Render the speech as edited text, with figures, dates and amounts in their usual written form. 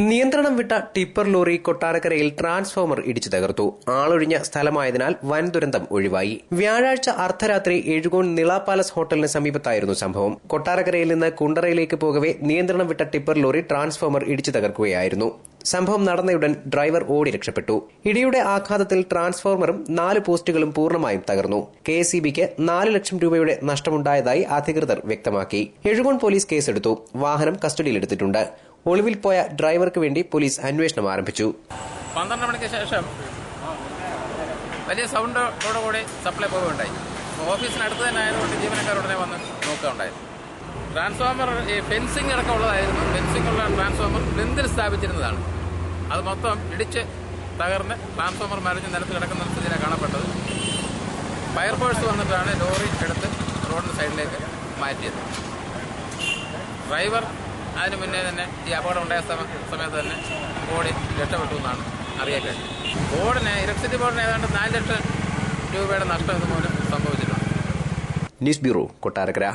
നിയന്ത്രണം വിട്ട tipper lorry കൊട്ടാരക്കരയിൽ ട്രാൻസ്ഫോമർ ഇടിച്ചു തകർത്തു. ആളൊഴിഞ്ഞ സ്ഥലമായതിനാൽ വൻ ദുരന്തം ഒഴിവായി. വ്യാഴാഴ്ച അർദ്ധരാത്രി എഴുകോൺ നിള പാലസ് ഹോട്ടലിന് സമീപത്തായിരുന്നു സംഭവം. കൊട്ടാരക്കരയിൽ നിന്ന് കുണ്ടറയിലേക്ക് പോകവെ നിയന്ത്രണം വിട്ട ടിപ്പർ ലോറി ട്രാൻസ്ഫോമർ ഇടിച്ചു തകർക്കുകയായിരുന്നു. സംഭവം നടന്നയുടൻ ഡ്രൈവർ ഓടി രക്ഷപ്പെട്ടു. ഇടിയുടെ ആഘാതത്തിൽ ട്രാൻസ്ഫോമറും 4 പോസ്റ്റുകളും പൂർണ്ണമായും തകർന്നു. KSEBക്ക് 4 ലക്ഷം രൂപയുടെ നഷ്ടമുണ്ടായതായി അധികൃതർ വ്യക്തമാക്കി. എഴുകോൺ പോലീസ് കേസെടുത്തു. വാഹനം കസ്റ്റഡിയിലെടുത്തിട്ടുണ്ട്. ഒളിവിൽ പോയ ഡ്രൈവർക്ക് വേണ്ടി പോലീസ് അന്വേഷണം ആരംഭിച്ചു. 12 മണിക്ക് ശേഷം വലിയ സൗണ്ടോടുകൂടി സപ്ലൈ പോവുകയുണ്ടായി. ഓഫീസിനടുത്ത് തന്നെ ആയതുകൊണ്ട് ജീവനക്കാർ ഉടനെ വന്ന് നോക്കുകയുണ്ടായി. ട്രാൻസ്ഫോമർ ഫെൻസിംഗ് അടക്കമുള്ളതായിരുന്നു. ഫെൻസിംഗുള്ള ട്രാൻസ്ഫോമർ ബന്ധിൽ സ്ഥാപിച്ചിരുന്നതാണ്. അത് മൊത്തം ഇടിച്ച് തകർന്ന് ട്രാൻസ്ഫോമർ മറിഞ്ഞ് നിലത്ത് കിടക്കുന്ന സ്ഥിതിയിലാണ് കാണപ്പെട്ടത്. ഫയർഫോഴ്സ് വന്നിട്ടാണ് ലോറി എടുത്ത് റോഡിന് സൈഡിലേക്ക് മാറ്റിയത്. ഡ്രൈവർ അതിന് മുന്നേ തന്നെ ഈ അപകടം ഉണ്ടായ സമയത്ത് തന്നെ ഓടി രക്ഷപ്പെട്ടു എന്നാണ് അറിയാൻ കഴിഞ്ഞത്. ഇലക്ട്രിസിറ്റി ബോർഡിന് ഏതാണ്ട് 4 ലക്ഷം രൂപയുടെ നഷ്ടം ഇതുമൂലം സംഭവിച്ചിട്ടുണ്ട്. News bureau, Kottarakkara.